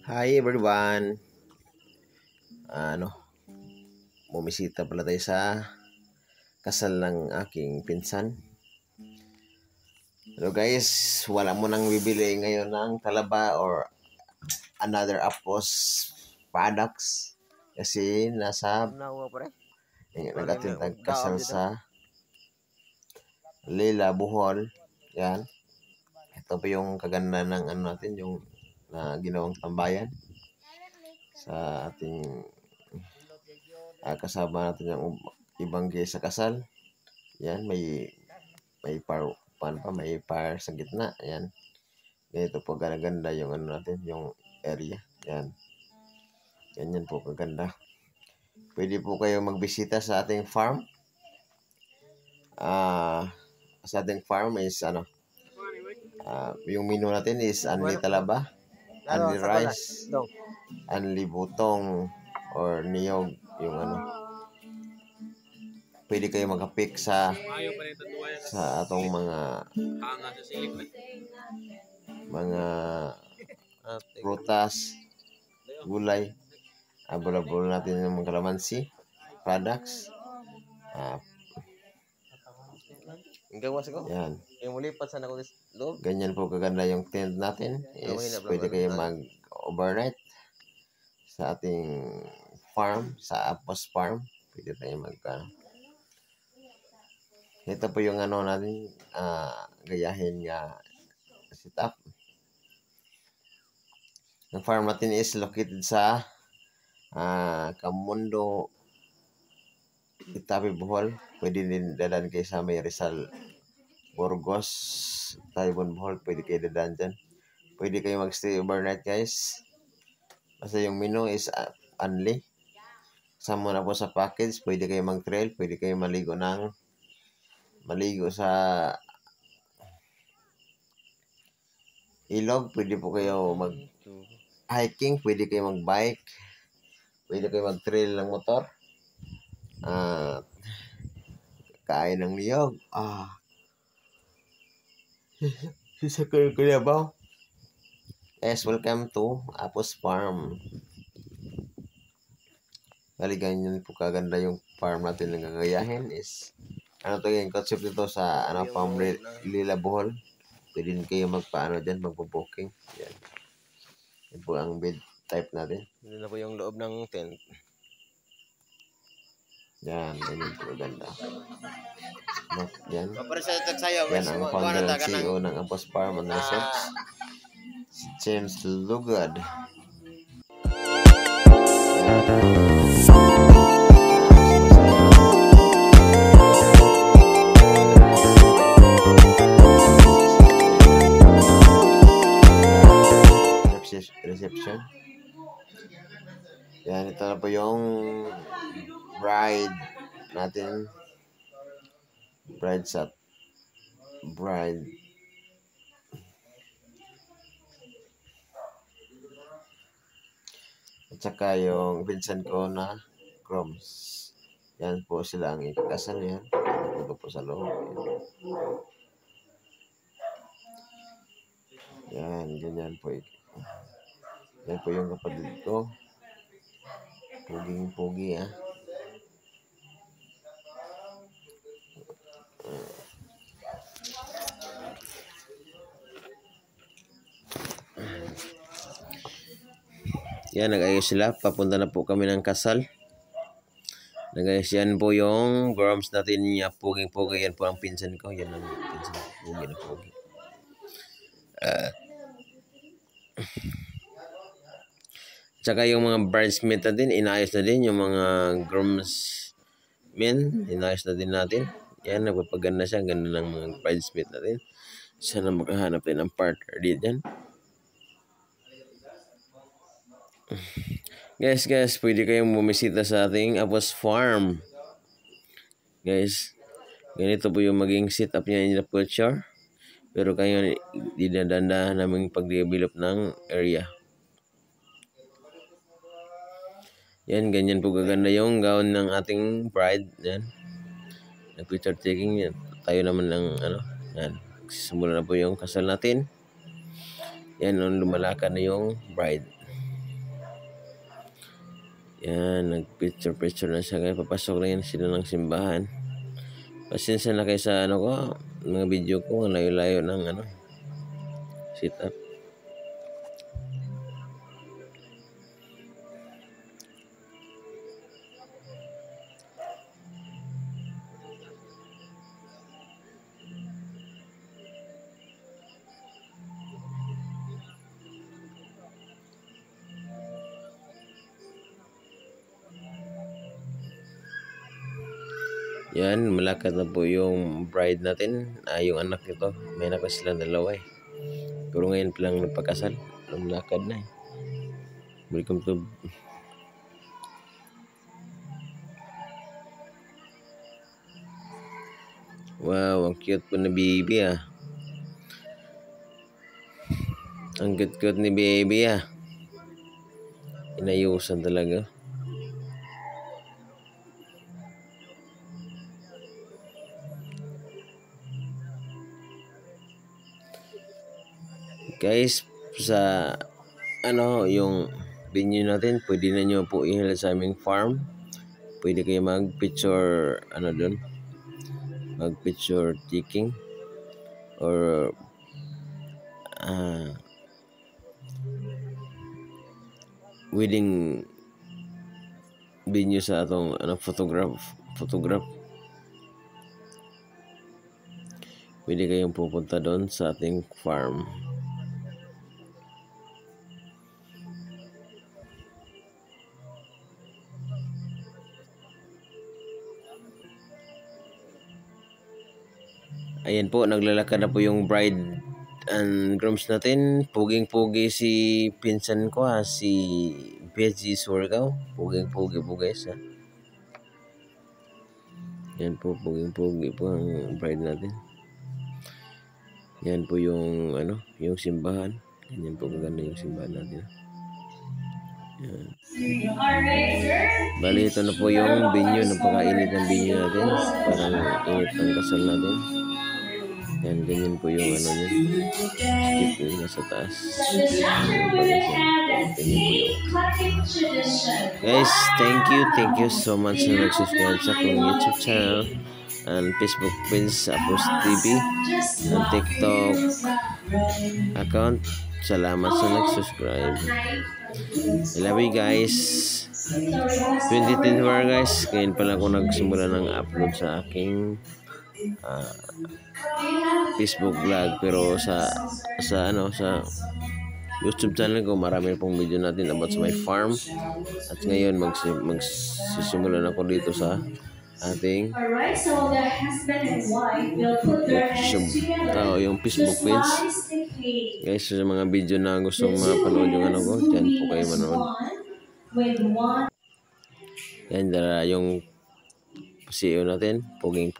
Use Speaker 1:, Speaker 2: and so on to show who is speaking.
Speaker 1: Hi everyone. Ano, bumisita pala tayo sa kasal ng aking pinsan. Hello guys, wala mo nang bibili ngayon ng talaba or another Apos products kasi nasa nag-attend ang kasal sa Lila, Bohol. Yan. Ito po yung kaganda ng natin, yung ginawang tambayan sa ating kasama natin yung ibang gay sa kasal. Yan, may par sa gitna. Yan. Ganito po ganda yung natin, yung area. Yan. Ganyan po kaganda. Pwede po kayo magbisita sa ating farm. Sa ating farm is yung menu natin is only talaba, only rice, only butong or niyog, yung pwede kayo mag-pick sa atong mga prutas, gulay. Available natin yung mga kalamansi products. Yan. Ganyan po kaganda yung tent natin. Is pwede kayo mag-overnight sa ating farm, sa Apos Farm. Pwede tayo ito po yung natin gayahin nga setup. Ang farm natin is located sa Kamundo, Itapi, Bohol. Pwede din dadan kayo sa may Rizal, Burgos, Taibon, Bohol. Pwede kayo dadan dyan. Pwede kayo magstay overnight guys. Basta yung menu is only. Sama na po sa package. Pwede kayo mag-trail. Pwede kayo maligo sa ilog. Pwede po kayo mag-hiking. Pwede kayo mag-bike. Pwede kayo mag-trail ng motor. Kain ng niyog. Sisa kayo kalabaw. Yes, welcome to Apos Farm. Bali, ganyan po kaganda yung farm natin na gagayahin is to yung concept nito sa farm Lila, Bohol. Pwede din kayo dyan, magpo-booking. Yan. Yan po ang bed type natin.
Speaker 2: Yan na po yung loob ng tent.
Speaker 1: Yan, ganyan po kaganda. Yan.
Speaker 2: Yan
Speaker 1: Yan ang founder and CEO ng Apos Farm and Resorts. Si James Lugad. Reception. Yan, ito na po yung bride natin. Bride. At saka yung pinsan ko na grooms. Yan po sila ang ikakasal yan. Ito po sa loob. Yan, ganyan po. Yan po yung kapatid ko. Puging-pugi Yan, nag-ayos sila. Papunta na po kami ng kasal. Nag-ayos yan po yung grooms natin niya. Puging-pugi. Yan po ang pinsan ko. Yan ang pinsan ko. Pugi na pugi. Tsaka yung mga bridesmaid natin, inayos na din. Yung mga groomsmen, inayos na din natin. Yan, nagpapaganda siya. Ganda ng mga bridesmaid natin. Sana makahanap din ng partner din yan. Guys, pwede kayong bumisita sa ating Apos Farm. Guys, ganito po yung maging setup niya in the future. Pero kayo, dinadanda namin pag-develop ng area. Yan, ganyan po gaganda yung gown ng ating bride. Yan. Nag-picture taking yan. Tayo naman ng yan. Simula na po yung kasal natin. Yan, lumalakad na yung bride. Yan, nag-picture na siya guys. Papasok na yan sila ng simbahan. Pasensya na kayo sa ano ko, mga video ko, layo-layo ng sit up. Yan, malakad na po yung bride natin, yung anak nito. May anak na silang dalawa eh. Pero ngayon pa lang nagpakasal. Malakad na eh. Welcome to... Wow, ang cute po na baby ah. Ang cute ni baby ah. Inayusan talaga. Guys, sa yung venue natin, pwede na nyo po i-help sa aming farm. Pwede kayo mag-picture doon, mag-picture taking or wedding venue sa atong photograph. Pwede kayong pupunta doon sa ating farm. Ayan po, naglalakad na po yung bride and grooms natin. Puging-pugi si pinsan ko si Beji Surigao. Puging-pugi po guys ha. Yan po, puging-pugi po ang bride natin. Yan po yung yung simbahan. Yan po maganda yung simbahan natin. Yan. Bali, ito na po yung venue. Napakainit ng venue natin. Parang init ng kasal natin. Yan, ganyan po yung niya. Stick yung nasa taas. Ganyan po yung. Guys, thank you so much na nag-subscribe sa akong YouTube channel and Facebook page, Apos TV and TikTok account. Salamat sa nag-subscribe. I love you guys. 2024 guys, ngayon pala ako nagsimula ng upload sa aking Facebook vlog, pero sa YouTube channel ko marami pong video natin about sa my farm. At ngayon magsisimula na ako dito sa ating YouTube, yung Facebook page. Guys, sa mga video na gustong mapanood yung ko, dyan po kayo manood. Yan, yung CEO natin, puging